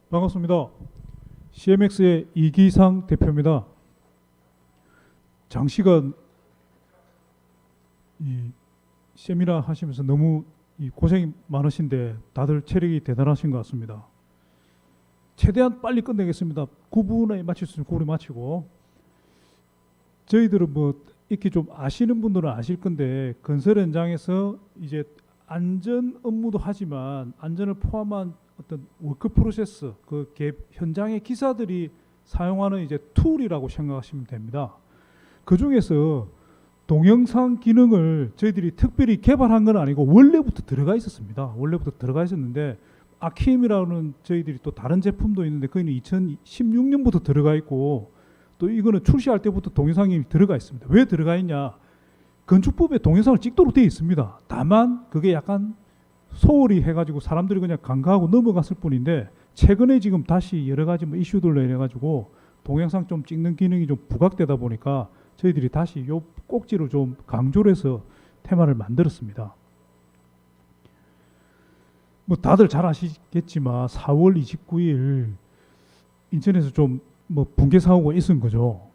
반갑습니다. CMX의 이기상 대표입니다. 장시간 이 세미나 하시면서 너무 고생이 많으신데 다들 체력이 대단하신 것 같습니다. 최대한 빨리 끝내겠습니다. 9분에 마칠 수 있으면 9분에 마치고, 저희들은 뭐 이렇게 좀 아시는 분들은 아실 건데, 건설 현장에서 이제 안전 업무도 하지만 안전을 포함한 어떤 워크 프로세스, 현장의 기사들이 사용하는 이제 툴이라고 생각하시면 됩니다. 그 중에서 동영상 기능을 저희들이 특별히 개발한 건 아니고 원래부터 들어가 있었습니다. 원래부터 들어가 있었는데, 아키엠이라는 저희들이 또 다른 제품도 있는데 그거는 2016년부터 들어가 있고, 또 이거는 출시할 때부터 동영상이 들어가 있습니다. 왜 들어가 있냐? 건축법에 동영상을 찍도록 되어 있습니다. 다만 그게 약간 소홀히 해가지고 사람들이 그냥 간과하고 넘어갔을 뿐인데, 최근에 지금 다시 여러 가지 뭐 이슈들로 인해가지고 동영상 좀 찍는 기능이 좀 부각되다 보니까 저희들이 다시 요 꼭지를 좀 강조를 해서 테마를 만들었습니다. 뭐 다들 잘 아시겠지만 4월 29일 인천에서 좀 뭐 붕괴 사고가 있은 거죠.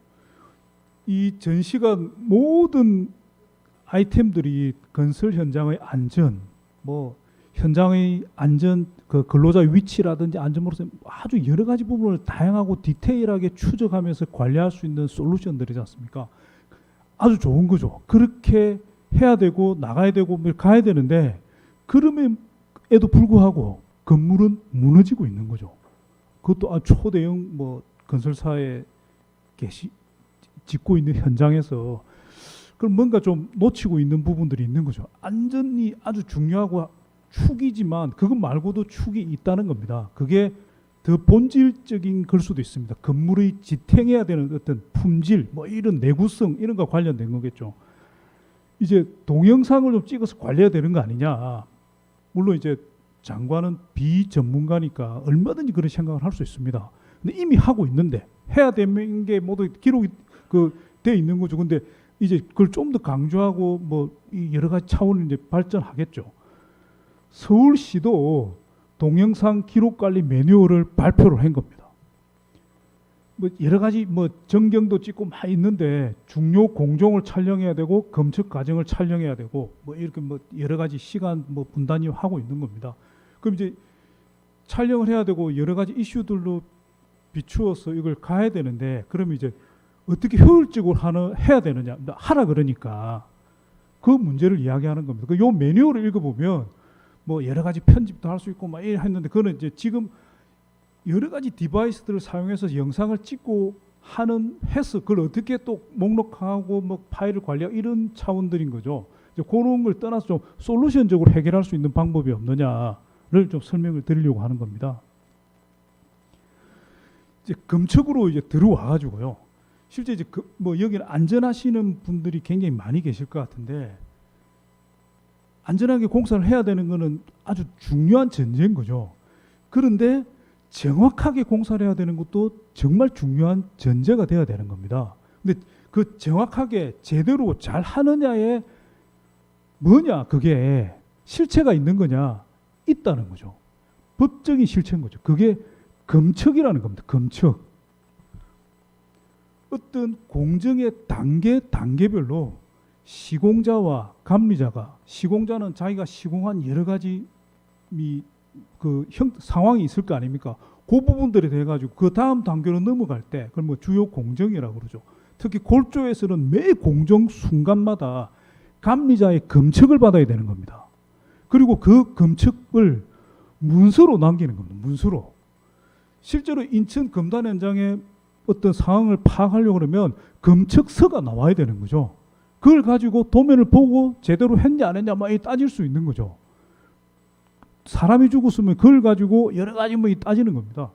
이 전시관 모든 아이템들이 건설 현장의 안전, 뭐 현장의 안전, 그 근로자 위치라든지 안전으로서 아주 여러 가지 부분을 다양하고 디테일하게 추적하면서 관리할 수 있는 솔루션들이지 않습니까? 아주 좋은 거죠. 그렇게 해야 되고 나가야 되고 가야 되는데, 그럼에도 불구하고 건물은 무너지고 있는 거죠. 그것도 초대형 뭐 건설사에 짓고 있는 현장에서 그럼 뭔가 좀 놓치고 있는 부분들이 있는 거죠. 안전이 아주 중요하고 축이지만 그것 말고도 축이 있다는 겁니다. 그게 더 본질적인 걸 수도 있습니다. 건물의 지탱해야 되는 어떤 품질, 뭐 이런 내구성 이런 거 관련된 거겠죠. 이제 동영상을 좀 찍어서 관리해야 되는 거 아니냐. 물론 이제 장관은 비전문가니까 얼마든지 그런 생각을 할 수 있습니다. 근데 이미 하고 있는데 해야 되는 게 모두 기록이 돼 있는 거죠. 근데 이제 그걸 좀 더 강조하고 뭐 여러 가지 차원을 이제 발전하겠죠. 서울시도 동영상 기록 관리 매뉴얼을 발표를 한 겁니다. 뭐 여러 가지 뭐 전경도 찍고 막 있는데, 중요 공정을 촬영해야 되고 검측 과정을 촬영해야 되고 뭐 이렇게 뭐 여러 가지 시간 뭐 분단위 하고 있는 겁니다. 그럼 이제 촬영을 해야 되고 여러 가지 이슈들로 비추어서 이걸 가야 되는데, 그러면 이제 어떻게 효율적으로 해야 되느냐, 하라 그러니까 그 문제를 이야기하는 겁니다. 요 매뉴얼을 읽어보면 뭐 여러 가지 편집도 할 수 있고 막 이래 했는데, 그거는 이제 지금 여러 가지 디바이스들을 사용해서 영상을 찍고 해서 그걸 어떻게 또 목록하고 뭐 파일을 관리하고 이런 차원들인 거죠. 이제 그런 걸 떠나서 좀 솔루션적으로 해결할 수 있는 방법이 없느냐를 좀 설명을 드리려고 하는 겁니다. 이제 검측으로 이제 들어와 가지고요. 실제 이제 뭐 여기는 안전하시는 분들이 굉장히 많이 계실 것 같은데, 안전하게 공사를 해야 되는 거는 아주 중요한 전제인 거죠. 그런데 정확하게 공사를 해야 되는 것도 정말 중요한 전제가 돼야 되는 겁니다. 근데 그 정확하게 제대로 잘 하느냐에 뭐냐, 그게 실체가 있는 거냐, 있다는 거죠. 법적인 실체인 거죠. 그게 검측이라는 겁니다. 검측. 어떤 공정의 단계별로 시공자와 감리자가, 시공자는 자기가 시공한 여러 가지 상황이 있을 거 아닙니까? 그 부분들에 대해 가지고 그 다음 단계로 넘어갈 때, 그걸 뭐 주요 공정이라고 그러죠. 특히 골조에서는 매 공정 순간마다 감리자의 검측을 받아야 되는 겁니다. 그리고 그 검측을 문서로 남기는 겁니다. 문서로. 실제로 인천 검단 현장에 어떤 상황을 파악하려고 그러면 검측서가 나와야 되는 거죠. 그걸 가지고 도면을 보고 제대로 했냐 안 했냐 막 따질 수 있는 거죠. 사람이 죽었으면 그걸 가지고 여러 가지 뭐 따지는 겁니다.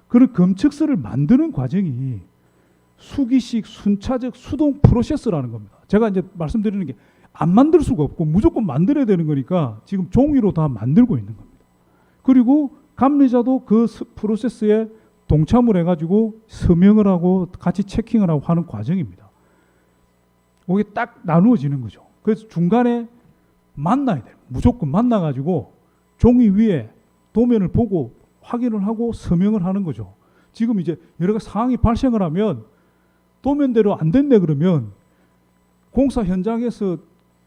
그런 검측서를 만드는 과정이 수기식 순차적 수동 프로세스라는 겁니다. 제가 이제 말씀드리는 게 안 만들 수가 없고 무조건 만들어야 되는 거니까 지금 종이로 다 만들고 있는 겁니다. 그리고 감리자도 그 프로세스에 동참을 해가지고 서명을 하고 같이 체킹을 하고 하는 과정입니다. 그게 딱 나누어지는 거죠. 그래서 중간에 만나야 돼요. 무조건 만나가지고 종이 위에 도면을 보고 확인을 하고 서명을 하는 거죠. 지금 이제 여러 가지 상황이 발생을 하면 도면대로 안 됐네 그러면 공사 현장에서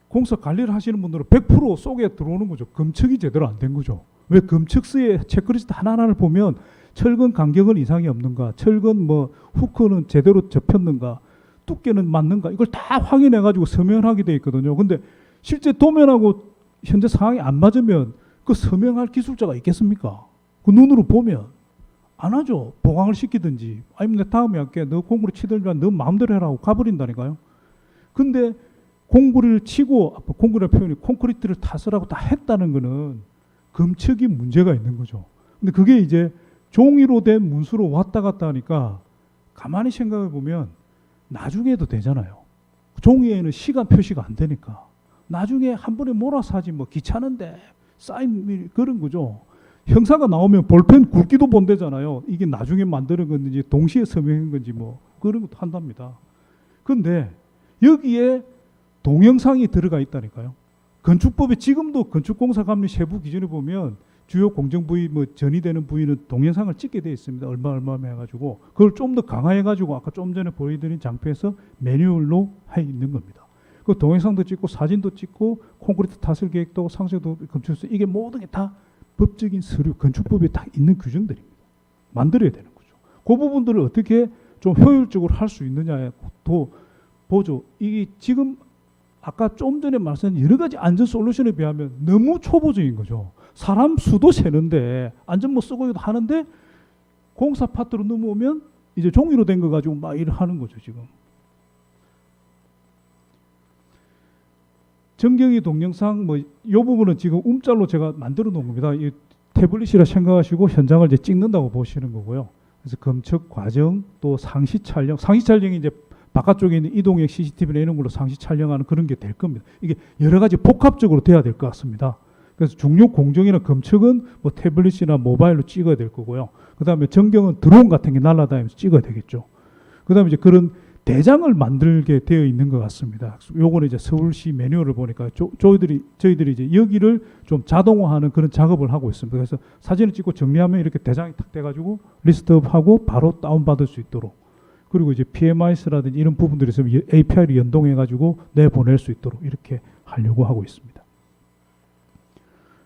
공사 관리를 하시는 분들은 100% 속에 들어오는 거죠. 검측이 제대로 안 된 거죠. 왜 검측서의 체크리스트 하나하나를 보면 철근 간격은 이상이 없는가, 철근 뭐 후크는 제대로 접혔는가, 두께는 맞는가, 이걸 다 확인해 가지고 서명하게 돼 있거든요. 근데 실제 도면하고 현재 상황이 안 맞으면 그 서명할 기술자가 있겠습니까? 그 눈으로 보면 안 하죠. 보강을 시키든지 아니면 내 다음에 할게, 너 공구리 치든지 너 마음대로 해라고 가버린다니까요. 근데 공구리를 치고, 공구리라는 표현이 콘크리트를 타설하고 다 했다는 거는 검측이 문제가 있는 거죠. 근데 그게 이제 종이로 된 문수로 왔다 갔다 하니까 가만히 생각해 보면 나중에 해도 되잖아요. 종이에는 시간 표시가 안 되니까 나중에 한 번에 몰아서 하지 뭐 귀찮은데 사인 그런 거죠. 형사가 나오면 볼펜 굵기도 본대잖아요. 이게 나중에 만드는 건지 동시에 서명한 건지 뭐 그런 것도 한답니다. 근데 여기에 동영상이 들어가 있다니까요. 건축법에 지금도 건축공사감리 세부 기준에 보면 주요 공정 부위 뭐 전이되는 부위는 동영상을 찍게 되어 있습니다. 얼마 해가지고 그걸 좀 더 강화해가지고 아까 좀 전에 보여드린 장표에서 매뉴얼로 해 있는 겁니다. 그 동영상도 찍고 사진도 찍고 콘크리트 타설 계획도 상세도 검출서 이게 모든 게 다 법적인 서류 건축법에 딱 있는 규정들입니다. 만들어야 되는 거죠. 그 부분들을 어떻게 좀 효율적으로 할 수 있느냐에 또 보죠. 이게 지금 아까 좀 전에 말씀드린 여러 가지 안전 솔루션에 비하면 너무 초보적인 거죠. 사람 수도 세는데 안전모 쓰고 하는데 공사 파트로 넘어오면 이제 종이로 된 거 가지고 막 일을 하는 거죠, 지금. 정경이 동영상 뭐 이 부분은 지금 움짤로 제가 만들어 놓은 겁니다. 이 태블릿이라 생각하시고 현장을 이제 찍는다고 보시는 거고요. 그래서 검측 과정 또 상시 촬영, 상시 촬영이 이제 바깥쪽에 있는 이동형 CCTV나 이런 걸로 상시 촬영하는 그런 게 될 겁니다. 이게 여러 가지 복합적으로 돼야 될 것 같습니다. 그래서 중요 공정이나 검측은 뭐 태블릿이나 모바일로 찍어야 될 거고요. 그 다음에 정경은 드론 같은 게 날아다니면서 찍어야 되겠죠. 그 다음에 이제 그런 대장을 만들게 되어 있는 것 같습니다. 요거는 이제 서울시 매뉴얼을 보니까 저희들이 이제 여기를 좀 자동화하는 그런 작업을 하고 있습니다. 그래서 사진을 찍고 정리하면 이렇게 대장이 탁 돼가지고 리스트업하고 바로 다운받을 수 있도록. 그리고 이제 PMIS라든지 이런 부분들이 있으면 API를 연동해가지고 내보낼 수 있도록 이렇게 하려고 하고 있습니다.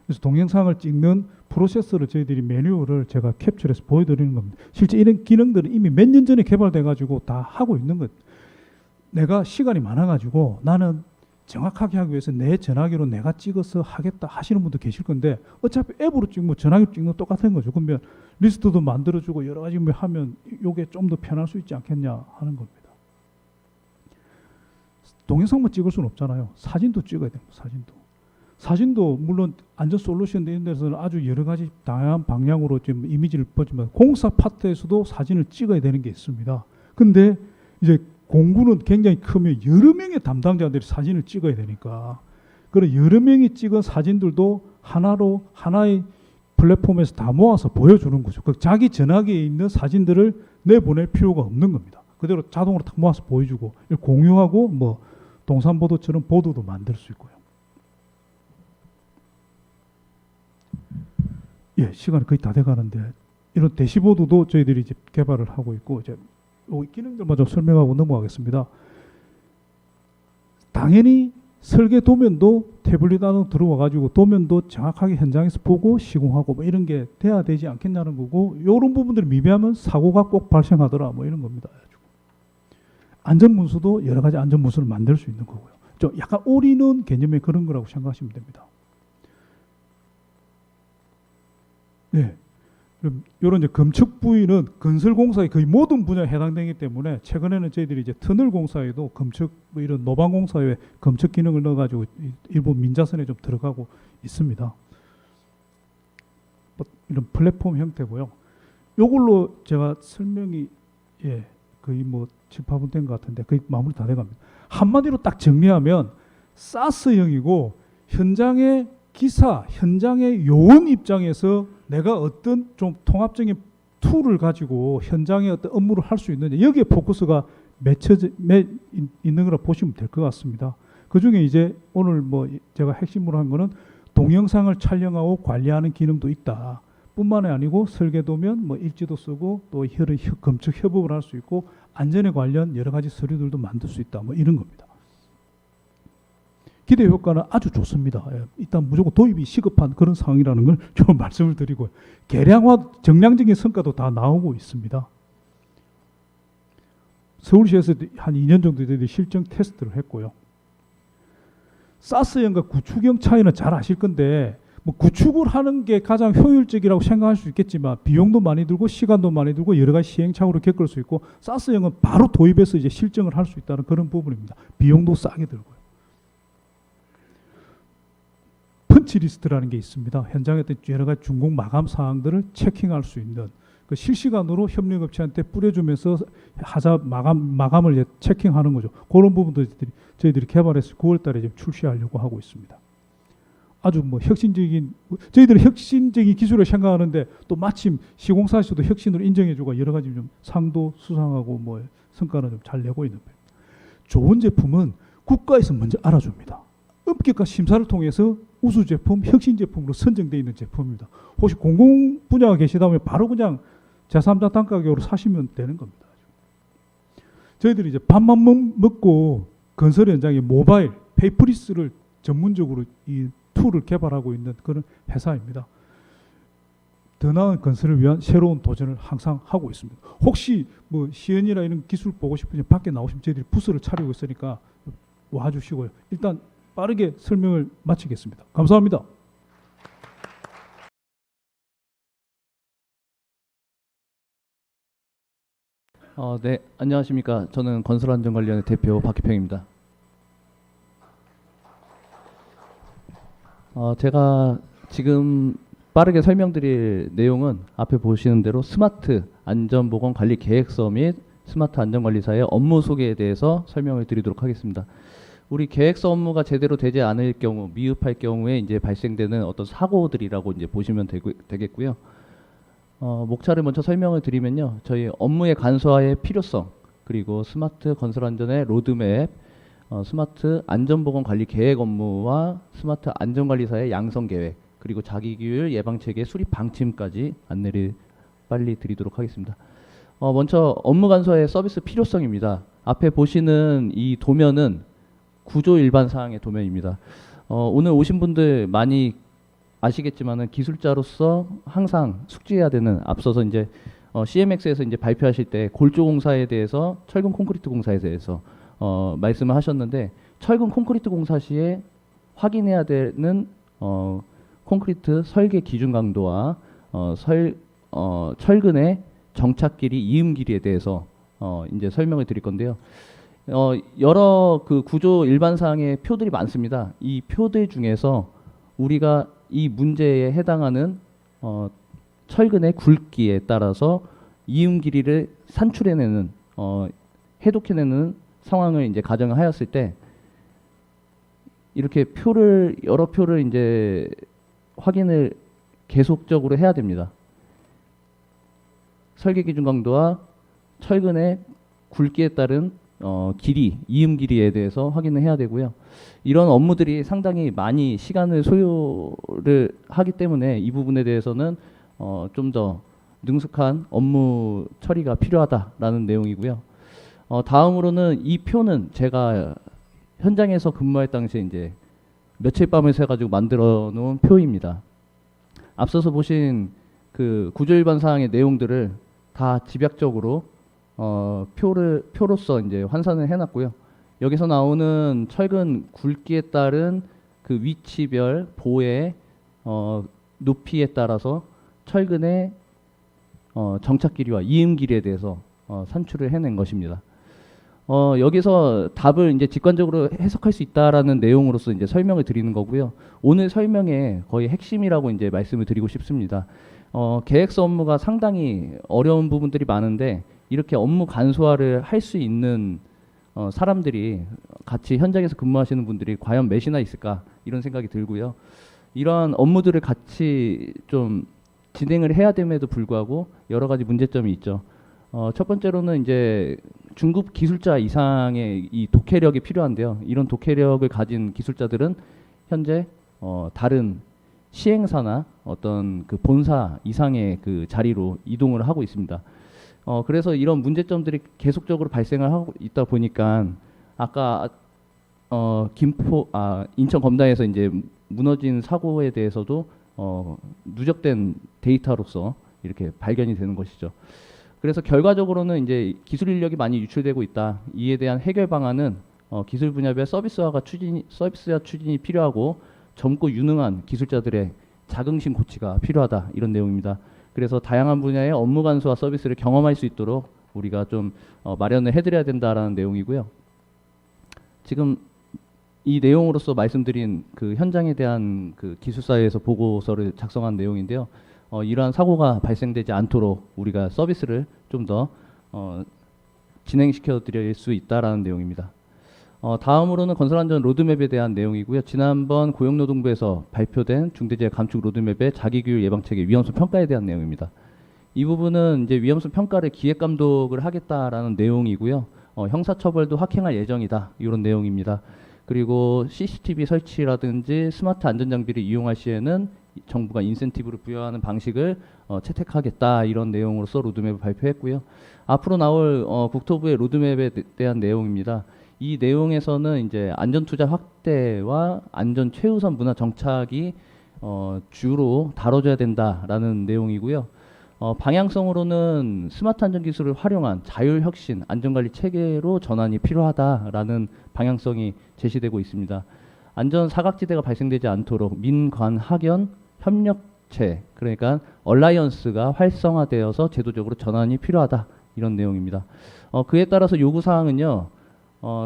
그래서 동영상을 찍는 프로세스를 저희들이 매뉴얼을 제가 캡처해서 보여드리는 겁니다. 실제 이런 기능들은 이미 몇 년 전에 개발돼가지고 다 하고 있는 것. 내가 시간이 많아가지고 나는 정확하게 하기 위해서 내 전화기로 내가 찍어서 하겠다 하시는 분도 계실 건데 어차피 앱으로 찍고 전화기로 찍는 거 똑같은 거죠. 그러면 리스트도 만들어주고 여러 가지 하면 이게 좀 더 편할 수 있지 않겠냐 하는 겁니다. 동영상만 찍을 수는 없잖아요. 사진도 찍어야 됩니다. 사진도 물론 안전 솔루션 이런 데서는 아주 여러 가지 다양한 방향으로 지금 이미지를 보지만 공사 파트에서도 사진을 찍어야 되는 게 있습니다. 근데 이제 공구는 굉장히 크면 여러 명의 담당자들이 사진을 찍어야 되니까 그런 여러 명이 찍은 사진들도 하나의 플랫폼에서 다 모아서 보여주는 거죠. 그 자기 전화기에 있는 사진들을 내보낼 필요가 없는 겁니다. 그대로 자동으로 딱 모아서 보여주고 공유하고 뭐 동산보도처럼 보도도 만들 수 있고요. 예, 시간이 거의 다 돼가는데 이런 대시보드도 저희들이 이제 개발을 하고 있고 이제 기능들만 좀 설명하고 넘어가겠습니다. 당연히 설계 도면도 태블릿 안으로 들어와가지고 도면도 정확하게 현장에서 보고 시공하고 뭐 이런 게 돼야 되지 않겠냐는 거고 이런 부분들을 미비하면 사고가 꼭 발생하더라 뭐 이런 겁니다. 안전문수도 여러 가지 안전문수를 만들 수 있는 거고요. 좀 약간 올인원 개념의 그런 거라고 생각하시면 됩니다. 네. 이런 이제 검측 부위는 건설 공사의 거의 모든 분야에 해당되기 때문에 최근에는 저희들이 이제 터널 공사에도 검측 뭐 이런 노방 공사에 검측 기능을 넣어가지고 일부 민자선에 좀 들어가고 있습니다. 뭐 이런 플랫폼 형태고요. 요걸로 제가 설명이 거의 뭐 7, 8분 된 것 같은데 거의 마무리 다 돼갑니다. 한마디로 딱 정리하면 사스형이고 현장의 기사, 현장의 요원 입장에서 내가 어떤 좀 통합적인 툴을 가지고 현장에 어떤 업무를 할 수 있느냐 여기에 포커스가 맺혀져 있는 거라 보시면 될 것 같습니다. 그 중에 이제 오늘 뭐 제가 핵심으로 한 거는 동영상을 촬영하고 관리하는 기능도 있다. 뿐만이 아니고 설계도면 뭐 일지도 쓰고 또 이런 검측 협업을 할 수 있고 안전에 관련 여러 가지 서류들도 만들 수 있다. 뭐 이런 겁니다. 기대 효과는 아주 좋습니다. 예, 일단 무조건 도입이 시급한 그런 상황이라는 걸 좀 말씀을 드리고 계량화 정량적인 성과도 다 나오고 있습니다. 서울시에서 한 2년 정도 되는 실증 테스트를 했고요. 사스형과 구축형 차이는 잘 아실 건데 뭐 구축을 하는 게 가장 효율적이라고 생각할 수 있겠지만 비용도 많이 들고 시간도 많이 들고 여러 가지 시행착오를 겪을 수 있고 사스형은 바로 도입해서 이제 실증을 할 수 있다는 그런 부분입니다. 비용도 싸게 들고요. 펀치리스트라는 게 있습니다. 현장에 어떤 여러 가지 준공 마감 사항들을 체킹할 수 있는 그 실시간으로 협력업체한테 뿌려주면서 하자 마감을 체킹하는 거죠. 그런 부분도 저희들이 개발해서 9월달에 지금 출시하려고 하고 있습니다. 아주 뭐 혁신적인 저희들은 혁신적인 기술을 생각하는데 또 마침 시공사에서도 혁신으로 인정해주고 여러 가지 좀 상도 수상하고 뭐 성과는 좀 잘 내고 있는 편입니다. 좋은 제품은 국가에서 먼저 알아줍니다. 엄격한 심사를 통해서 우수 제품, 혁신 제품으로 선정되어 있는 제품입니다. 혹시 공공 분야가 계시다면 바로 그냥 제3자 단가격으로 사시면 되는 겁니다. 저희들이 이제 밥만 먹고 건설 현장에 모바일 페이프리스를 전문적으로 이 툴을 개발하고 있는 그런 회사입니다. 더 나은 건설을 위한 새로운 도전을 항상 하고 있습니다. 혹시 뭐 시연이나 이런 기술 보고 싶으면 밖에 나오시면 저희들이 부스를 차리고 있으니까 와주시고요. 일단 빠르게 설명을 마치겠습니다. 감사합니다. 네, 안녕하십니까. 저는 건설안전관리원의 대표 박희평입니다. 제가 지금 빠르게 설명드릴 내용은 앞에 보시는 대로 스마트 안전보건관리 계획서 및 스마트 안전관리사의 업무 소개에 대해서 설명을 드리도록 하겠습니다. 우리 계획서 업무가 제대로 되지 않을 경우, 미흡할 경우에 이제 발생되는 어떤 사고들이라고 이제 보시면 되겠고요. 목차를 먼저 설명을 드리면요. 저희 업무의 간소화의 필요성, 그리고 스마트 건설 안전의 로드맵, 스마트 안전보건 관리 계획 업무와 스마트 안전관리사의 양성 계획, 그리고 자기규율 예방체계 수립 방침까지 안내를 빨리 드리도록 하겠습니다. 먼저 업무 간소화의 서비스 필요성입니다. 앞에 보시는 이 도면은 구조 일반 사항의 도면입니다. 오늘 오신 분들 많이 아시겠지만은 기술자로서 항상 숙지해야 되는, 앞서서 이제 CMX에서 이제 발표하실 때 골조 공사에 대해서, 철근 콘크리트 공사에 대해서 말씀을 하셨는데, 철근 콘크리트 공사 시에 확인해야 되는 콘크리트 설계 기준 강도와 철근의 정착 길이, 이음 길이에 대해서 이제 설명을 드릴 건데요. 여러 그 구조 일반 사항의 표들이 많습니다. 이 표들 중에서 우리가 이 문제에 해당하는 철근의 굵기에 따라서 이음 길이를 산출해내는, 해독해내는 상황을 이제 가정을 하였을 때, 이렇게 여러 표를 이제 확인을 계속적으로 해야 됩니다. 설계 기준 강도와 철근의 굵기에 따른 길이, 이음 길이에 대해서 확인을 해야 되고요. 이런 업무들이 상당히 많이 시간을 소요를 하기 때문에 이 부분에 대해서는 좀 더 능숙한 업무 처리가 필요하다라는 내용이고요. 다음으로는 이 표는 제가 현장에서 근무할 당시에 이제 며칠 밤을 새가지고 만들어 놓은 표입니다. 앞서서 보신 그 구조 일반 사항의 내용들을 다 집약적으로 표로서 이제 환산을 해놨고요. 여기서 나오는 철근 굵기에 따른 그 위치별 보의 높이에 따라서 철근의 정착 길이와 이음 길이에 대해서 산출을 해낸 것입니다. 여기서 답을 이제 직관적으로 해석할 수 있다라는 내용으로서 이제 설명을 드리는 거고요. 오늘 설명의 거의 핵심이라고 이제 말씀을 드리고 싶습니다. 계획서 업무가 상당히 어려운 부분들이 많은데, 이렇게 업무 간소화를 할 수 있는 사람들이, 같이 현장에서 근무하시는 분들이 과연 몇이나 있을까, 이런 생각이 들고요. 이러한 업무들을 같이 좀 진행을 해야 됨에도 불구하고 여러 가지 문제점이 있죠. 첫 번째로는 이제 중급 기술자 이상의 이 독해력이 필요한데요. 이런 독해력을 가진 기술자들은 현재 다른 시행사나 어떤 그 본사 이상의 그 자리로 이동을 하고 있습니다. 그래서 이런 문제점들이 계속적으로 발생을 하고 있다 보니까 아까 인천 검다에서 이제 무너진 사고에 대해서도 누적된 데이터로서 이렇게 발견이 되는 것이죠. 그래서 결과적으로는 이제 기술 인력이 많이 유출되고 있다. 이에 대한 해결 방안은 기술 분야별 서비스화 추진이 필요하고 젊고 유능한 기술자들의 자긍심 고취가 필요하다. 이런 내용입니다. 그래서 다양한 분야의 업무 간소화 서비스를 경험할 수 있도록 우리가 좀 마련을 해드려야 된다라는 내용이고요. 지금 이 내용으로서 말씀드린 그 현장에 대한 그 기술사회에서 보고서를 작성한 내용인데요. 이러한 사고가 발생되지 않도록 우리가 서비스를 좀 더 진행시켜 드릴 수 있다라는 내용입니다. 다음으로는 건설안전 로드맵에 대한 내용이고요. 지난번 고용노동부에서 발표된 중대재해 감축 로드맵의 자기교육 예방체계 위험성 평가에 대한 내용입니다. 이 부분은 이제 위험성 평가를 기획 감독을 하겠다라는 내용이고요. 형사처벌도 확행할 예정이다. 이런 내용입니다. 그리고 CCTV 설치라든지 스마트 안전장비를 이용할 시에는 정부가 인센티브를 부여하는 방식을 채택하겠다. 이런 내용으로서 로드맵을 발표했고요. 앞으로 나올 국토부의 로드맵에 대한 내용입니다. 이 내용에서는 이제 안전투자 확대와 안전 최우선 문화 정착이 주로 다뤄져야 된다라는 내용이고요. 방향성으로는 스마트 안전 기술을 활용한 자율혁신 안전관리 체계로 전환이 필요하다라는 방향성이 제시되고 있습니다. 안전 사각지대가 발생되지 않도록 민관 학연 협력체, 그러니까 얼라이언스가 활성화되어서 제도적으로 전환이 필요하다. 이런 내용입니다. 그에 따라서 요구사항은요.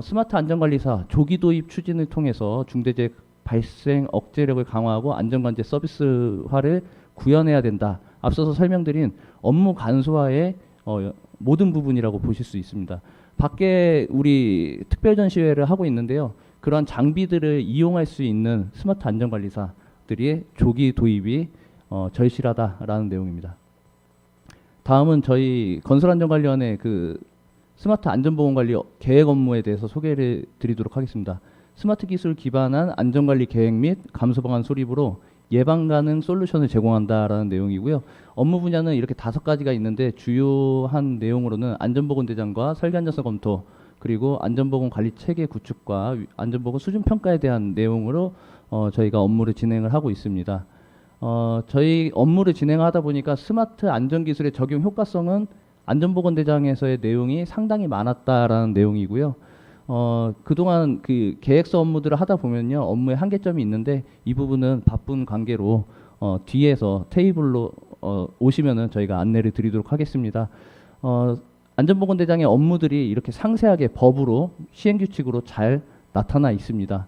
스마트 안전관리사 조기 도입 추진을 통해서 중대재해 발생 억제력을 강화하고 안전관제 서비스화를 구현해야 된다. 앞서서 설명드린 업무 간소화의 모든 부분이라고 보실 수 있습니다. 밖에 우리 특별전시회를 하고 있는데요. 그러한 장비들을 이용할 수 있는 스마트 안전관리사들이 조기 도입이 절실하다라는 내용입니다. 다음은 저희 건설안전관리원의 그 스마트 안전보건관리 계획 업무에 대해서 소개를 드리도록 하겠습니다. 스마트 기술 기반한 안전관리 계획 및 감소 방안 수립으로 예방 가능 솔루션을 제공한다라는 내용이고요. 업무 분야는 이렇게 5가지가 있는데 주요한 내용으로는 안전보건대장과 설계안전성 검토, 그리고 안전보건 관리 체계 구축과 안전보건 수준 평가에 대한 내용으로 저희가 업무를 진행을 하고 있습니다. 저희 업무를 진행하다 보니까 스마트 안전기술의 적용 효과성은 안전보건대장에서의 내용이 상당히 많았다라는 내용이고요. 그동안 그 계획서 업무들을 하다 보면요, 업무에 한계점이 있는데 이 부분은 바쁜 관계로 뒤에서 테이블로 오시면은 저희가 안내를 드리도록 하겠습니다. 안전보건대장의 업무들이 이렇게 상세하게 법으로 시행규칙으로 잘 나타나 있습니다.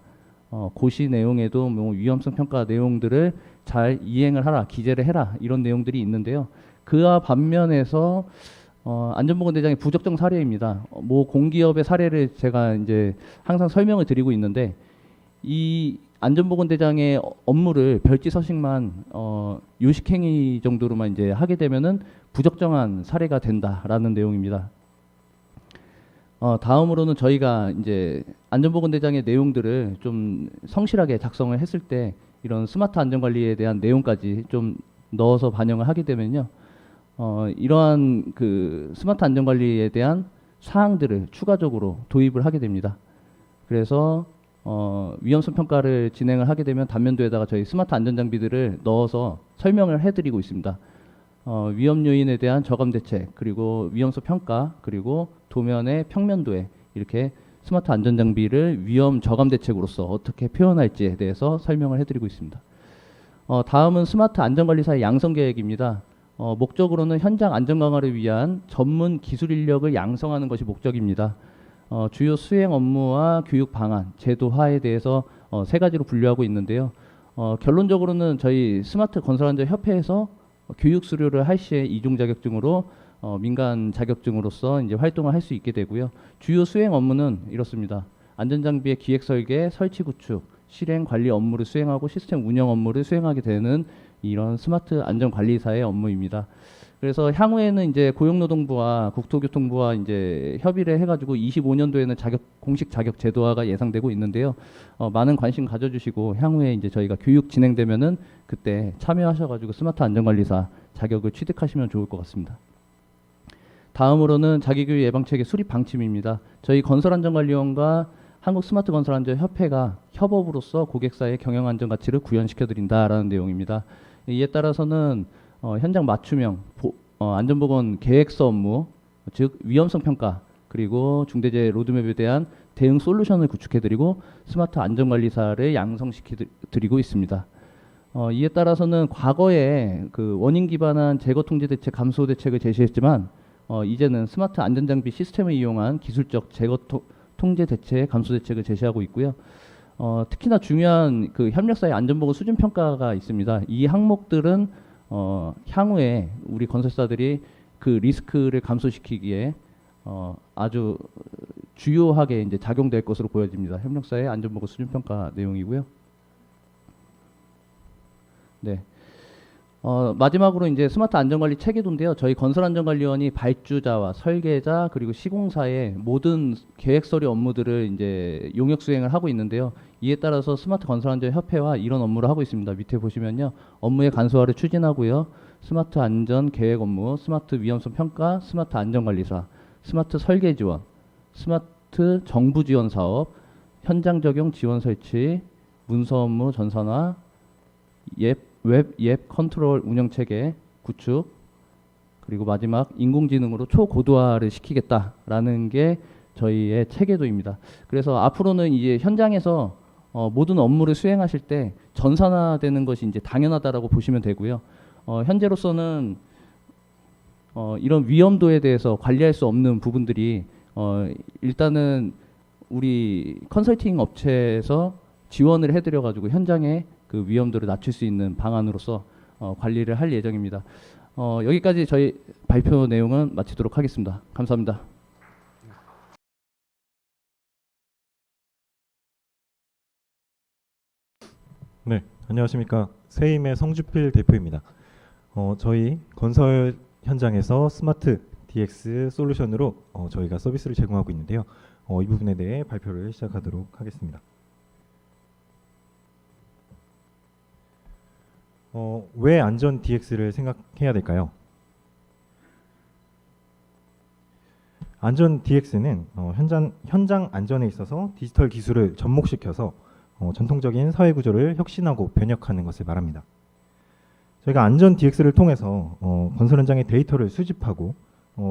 고시 내용에도 뭐 위험성 평가 내용들을 잘 이행을 하라, 기재를 해라 이런 내용들이 있는데요. 그와 반면에서 안전보건대장의 부적정 사례입니다. 뭐 공기업의 사례를 제가 이제 항상 설명을 드리고 있는데 이 안전보건대장의 업무를 별지 서식만 요식행위 정도로만 이제 하게 되면은 부적정한 사례가 된다라는 내용입니다. 다음으로는 저희가 이제 안전보건대장의 내용들을 좀 성실하게 작성을 했을 때 이런 스마트 안전관리에 대한 내용까지 좀 넣어서 반영을 하게 되면요. 이러한 그 스마트 안전관리에 대한 사항들을 추가적으로 도입을 하게 됩니다. 그래서 위험성 평가를 진행을 하게 되면 단면도에다가 저희 스마트 안전장비들을 넣어서 설명을 해드리고 있습니다. 위험 요인에 대한 저감 대책, 그리고 위험성 평가, 그리고 도면의 평면도에 이렇게 스마트 안전장비를 위험 저감 대책으로서 어떻게 표현할지에 대해서 설명을 해드리고 있습니다. 다음은 스마트 안전관리사의 양성 계획입니다. 목적으로는 현장 안전 강화를 위한 전문 기술 인력을 양성하는 것이 목적입니다. 주요 수행 업무와 교육 방안, 제도화에 대해서 3가지로 분류하고 있는데요. 결론적으로는 저희 스마트 건설안전협회에서 교육 수료를 할 시에 이중 자격증으로 민간 자격증으로서 이제 활동을 할 수 있게 되고요. 주요 수행 업무는 이렇습니다. 안전장비의 기획 설계, 설치 구축, 실행 관리 업무를 수행하고 시스템 운영 업무를 수행하게 되는 이런 스마트 안전관리사의 업무입니다. 그래서 향후에는 이제 고용노동부와 국토교통부와 이제 협의를 해가지고 25년도에는 공식 자격 제도화가 예상되고 있는데요. 많은 관심 가져주시고 향후에 이제 저희가 교육 진행되면은 그때 참여하셔가지고 스마트 안전관리사 자격을 취득하시면 좋을 것 같습니다. 다음으로는 자기교육 예방체계 수립 방침입니다. 저희 건설안전관리원과 한국스마트건설안전협회가 협업으로서 고객사의 경영안전 가치를 구현시켜드린다라는 내용입니다. 이에 따라서는 현장 맞춤형 안전보건 계획서 업무, 즉 위험성 평가, 그리고 중대재해 로드맵에 대한 대응 솔루션을 구축해드리고 스마트 안전관리사를 양성시켜드리고 있습니다. 이에 따라서는 과거에 그 원인 기반한 제거 통제 대책 감소 대책을 제시했지만 이제는 스마트 안전장비 시스템을 이용한 기술적 제거 통제 대책 감소 대책을 제시하고 있고요. 특히나 중요한 그 협력사의 안전보건 수준 평가가 있습니다. 이 항목들은 향후에 우리 건설사들이 그 리스크를 감소시키기에 아주 주요하게 이제 작용될 것으로 보여집니다. 협력사의 안전보건 수준 평가 내용이고요. 네. 마지막으로 이제 스마트 안전관리 체계도인데요. 저희 건설안전관리원이 발주자와 설계자 그리고 시공사의 모든 계획 서류 업무들을 이제 용역 수행을 하고 있는데요. 이에 따라서 스마트 건설안전협회와 이런 업무를 하고 있습니다. 밑에 보시면요. 업무의 간소화를 추진하고요. 스마트 안전 계획 업무, 스마트 위험성 평가, 스마트 안전관리사, 스마트 설계 지원, 스마트 정부 지원 사업, 현장 적용 지원 설치, 문서 업무 전산화, 웹 컨트롤 운영 체계 구축, 그리고 마지막 인공지능으로 초고도화를 시키겠다라는 게 저희의 체계도입니다. 그래서 앞으로는 이제 현장에서 모든 업무를 수행하실 때 전산화되는 것이 이제 당연하다라고 보시면 되고요. 현재로서는 이런 위험도에 대해서 관리할 수 없는 부분들이 일단은 우리 컨설팅 업체에서 지원을 해드려 가지고 현장에 그 위험도를 낮출 수 있는 방안으로서 관리를 할 예정입니다. 여기까지 저희 발표 내용은 마치도록 하겠습니다. 감사합니다. 네, 안녕하십니까. 세임의 성주필 대표입니다. 저희 건설 현장에서 스마트 DX 솔루션으로 저희가 서비스를 제공하고 있는데요. 이 부분에 대해 발표를 시작하도록 하겠습니다. 왜 안전 DX를 생각해야 될까요? 안전 DX는 현장 안전에 있어서 디지털 기술을 접목시켜서 전통적인 사회 구조를 혁신하고 변혁하는 것을 말합니다. 저희가 안전 DX를 통해서 건설 현장의 데이터를 수집하고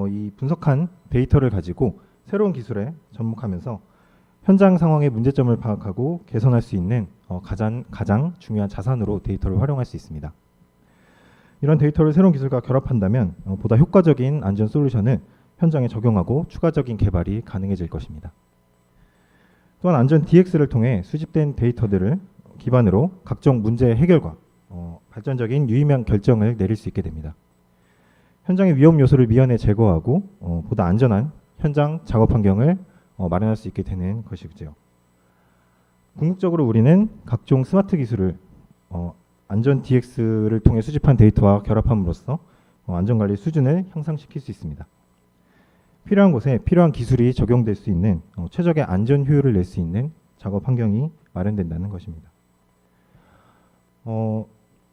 이 분석한 데이터를 가지고 새로운 기술에 접목하면서 현장 상황의 문제점을 파악하고 개선할 수 있는 가장 중요한 자산으로 데이터를 활용할 수 있습니다. 이런 데이터를 새로운 기술과 결합한다면 보다 효과적인 안전 솔루션을 현장에 적용하고 추가적인 개발이 가능해질 것입니다. 또한 안전 DX를 통해 수집된 데이터들을 기반으로 각종 문제 해결과 발전적인 유의명 결정을 내릴 수 있게 됩니다. 현장의 위험 요소를 미연에 제거하고 보다 안전한 현장 작업 환경을 마련할 수 있게 되는 것이죠. 궁극적으로 우리는 각종 스마트 기술을 안전 DX를 통해 수집한 데이터와 결합함으로써 안전관리 수준을 향상시킬 수 있습니다. 필요한 곳에 필요한 기술이 적용될 수 있는 최적의 안전 효율을 낼 수 있는 작업 환경이 마련된다는 것입니다.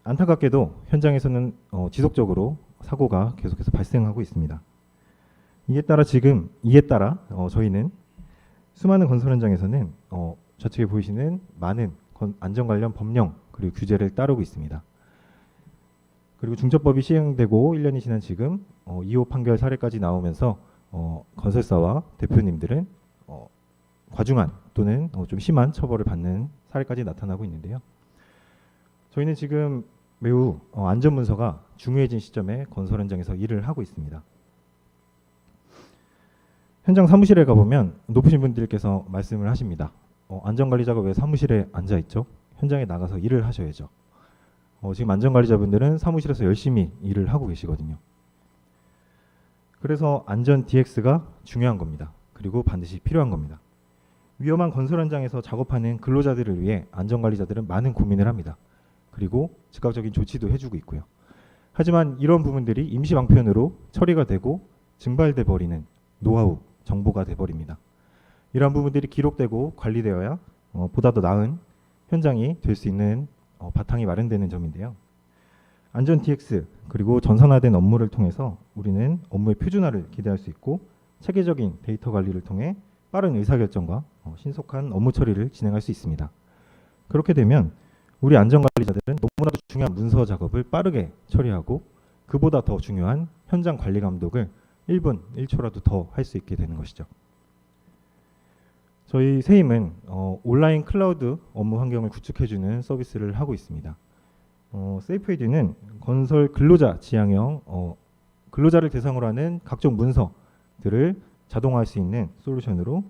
안타깝게도 현장에서는 지속적으로 사고가 계속해서 발생하고 있습니다. 이에 따라 저희는 수많은 건설 현장에서는 좌측에 보이시는 많은 안전 관련 법령 그리고 규제를 따르고 있습니다. 그리고 중저법이 시행되고 1년이 지난 지금 2호 판결 사례까지 나오면서 건설사와 대표님들은 과중한 또는 좀 심한 처벌을 받는 사례까지 나타나고 있는데요. 저희는 지금 매우 안전 문서가 중요해진 시점에 건설 현장에서 일을 하고 있습니다. 현장 사무실에 가보면 높으신 분들께서 말씀을 하십니다. 안전관리자가 왜 사무실에 앉아 있죠? 현장에 나가서 일을 하셔야죠. 지금 안전관리자분들은 사무실에서 열심히 일을 하고 계시거든요. 그래서 안전 DX가 중요한 겁니다. 그리고 반드시 필요한 겁니다. 위험한 건설 현장에서 작업하는 근로자들을 위해 안전관리자들은 많은 고민을 합니다. 그리고 즉각적인 조치도 해주고 있고요. 하지만 이런 부분들이 임시 방편으로 처리가 되고 증발돼 버리는 노하우, 정보가 돼 버립니다. 이러한 부분들이 기록되고 관리되어야 보다 더 나은 현장이 될 수 있는 바탕이 마련되는 점인데요. 안전 DX 그리고 전산화된 업무를 통해서 우리는 업무의 표준화를 기대할 수 있고 체계적인 데이터 관리를 통해 빠른 의사결정과 신속한 업무 처리를 진행할 수 있습니다. 그렇게 되면 우리 안전관리자들은 너무나도 중요한 문서 작업을 빠르게 처리하고 그보다 더 중요한 현장 관리 감독을 1분 1초라도 더 할 수 있게 되는 것이죠. 저희 세임은 온라인 클라우드 업무 환경을 구축해주는 서비스를 하고 있습니다. 세이프에듀는 건설 근로자 지향형 근로자를 대상으로 하는 각종 문서들을 자동화할 수 있는 솔루션으로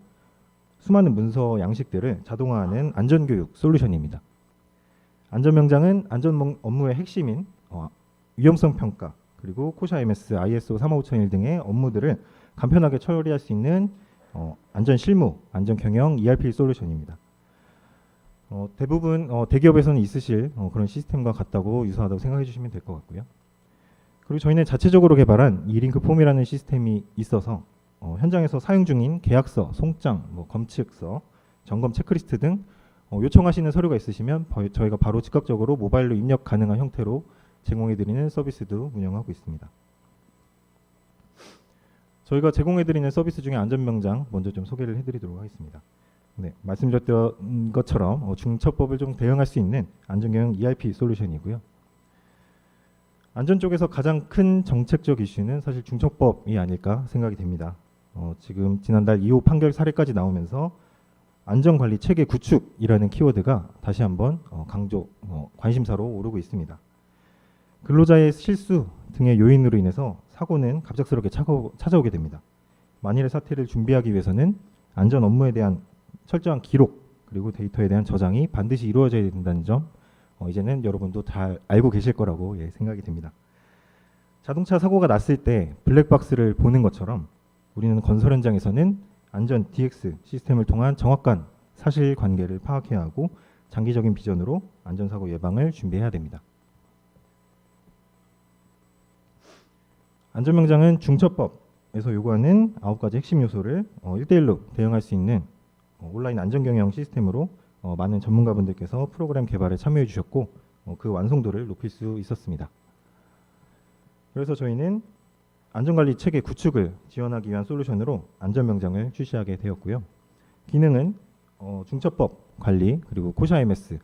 수많은 문서 양식들을 자동화하는 안전교육 솔루션입니다. 안전명장은 안전 업무의 핵심인 위험성 평가 그리고 코샤 MS, ISO 35001 등의 업무들을 간편하게 처리할 수 있는 안전 실무, 안전 경영 ERP 솔루션입니다. 대부분 대기업에서는 있으실 그런 시스템과 같다고 유사하다고 생각해 주시면 될 것 같고요. 그리고 저희는 자체적으로 개발한 이링크 폼이라는 시스템이 있어서 현장에서 사용 중인 계약서, 송장, 검측서, 점검 체크리스트 등 요청하시는 서류가 있으시면 저희가 바로 즉각적으로 모바일로 입력 가능한 형태로 제공해드리는 서비스도 운영하고 있습니다. 저희가 제공해드리는 서비스 중에 안전명장 먼저 좀 소개를 해드리도록 하겠습니다. 네, 말씀드렸던 것처럼 중첩법을 좀 대응할 수 있는 안전경영 ERP 솔루션이고요. 안전 쪽에서 가장 큰 정책적 이슈는 사실 중첩법이 아닐까 생각이 됩니다. 지금 지난달 2호 판결 사례까지 나오면서 안전관리 체계 구축이라는 키워드가 다시 한번 강조, 관심사로 오르고 있습니다. 근로자의 실수 등의 요인으로 인해서 사고는 갑작스럽게 찾아오게 됩니다. 만일의 사태를 준비하기 위해서는 안전 업무에 대한 철저한 기록 그리고 데이터에 대한 저장이 반드시 이루어져야 된다는 점 이제는 여러분도 잘 알고 계실 거라고 생각이 됩니다. 자동차 사고가 났을 때 블랙박스를 보는 것처럼 우리는 건설 현장에서는 안전 DX 시스템을 통한 정확한 사실관계를 파악해야 하고 장기적인 비전으로 안전사고 예방을 준비해야 됩니다. 안전명장은 중첩법에서 요구하는 9가지 핵심 요소를 1대1로 대응할 수 있는 온라인 안전경영 시스템으로 많은 전문가분들께서 프로그램 개발에 참여해 주셨고 그 완성도를 높일 수 있었습니다. 그래서 저희는 안전관리 체계 구축을 지원하기 위한 솔루션으로 안전명장을 출시하게 되었고요. 기능은 중첩법 관리 그리고 코샤 MS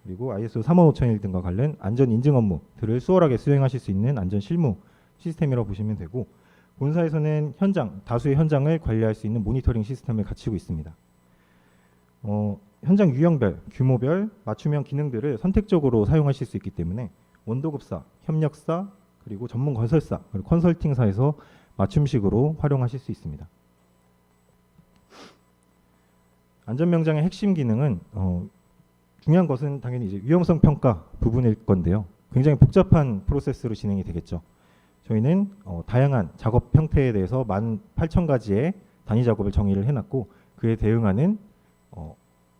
그리고 ISO 35001 등과 관련 안전 인증 업무들을 수월하게 수행하실 수 있는 안전 실무 시스템이라고 보시면 되고 본사에서는 다수의 현장을 관리할 수 있는 모니터링 시스템을 갖추고 있습니다. 현장 유형별, 규모별, 맞춤형 기능들을 선택적으로 사용하실 수 있기 때문에 원도급사, 협력사, 그리고 전문 건설사, 그리고 컨설팅사에서 맞춤식으로 활용하실 수 있습니다. 안전명장의 핵심 기능은 중요한 것은 당연히 이제 위험성 평가 부분일 건데요. 굉장히 복잡한 프로세스로 진행이 되겠죠. 저희는 다양한 작업 형태에 대해서 18,000가지의 단위 작업을 정의를 해놨고 그에 대응하는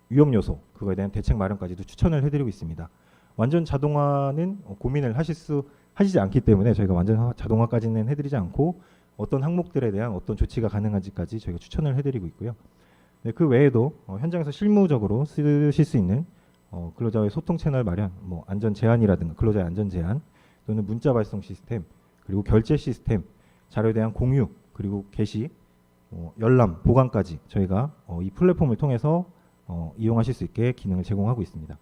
위험 요소, 그거에 대한 대책 마련까지도 추천을 해드리고 있습니다. 완전 자동화는 고민을 하시지 않기 때문에 저희가 완전 자동화까지는 해드리지 않고 어떤 항목들에 대한 어떤 조치가 가능한지까지 저희가 추천을 해드리고 있고요. 네, 그 외에도 현장에서 실무적으로 쓰실 수 있는 근로자의 소통 채널 마련, 안전 제한이라든가 근로자의 안전 제한 또는 문자 발송 시스템 그리고 결제 시스템, 자료에 대한 공유 그리고 게시, 열람, 보관까지 저희가 이 플랫폼을 통해서 이용하실 수 있게 기능을 제공하고 있습니다.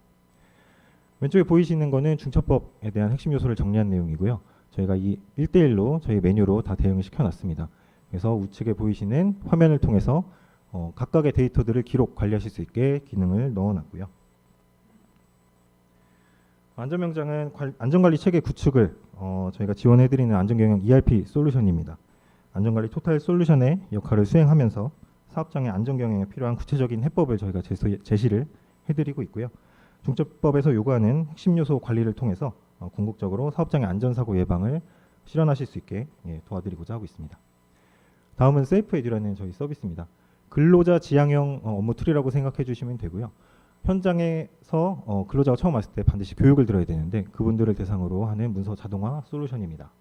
왼쪽에 보이시는 거는 중첩법에 대한 핵심 요소를 정리한 내용이고요. 저희가 이 1대1로 저희 메뉴로 다 대응을 시켜놨습니다. 그래서 우측에 보이시는 화면을 통해서 각각의 데이터들을 기록 관리하실 수 있게 기능을 넣어놨고요. 안전명장은 안전관리 체계 구축을 저희가 지원해드리는 안전경영 ERP 솔루션입니다. 안전관리 토탈 솔루션의 역할을 수행하면서 사업장의 안전경영에 필요한 구체적인 해법을 저희가 제시를 해드리고 있고요. 중첩법에서 요구하는 핵심 요소 관리를 통해서 궁극적으로 사업장의 안전사고 예방을 실현하실 수 있게 도와드리고자 하고 있습니다. 다음은 세이프에듀라는 저희 서비스입니다. 근로자 지향형 업무 툴이라고 생각해 주시면 되고요. 현장에서 근로자가 처음 왔을 때 반드시 교육을 들어야 되는데 그분들을 대상으로 하는 문서 자동화 솔루션입니다.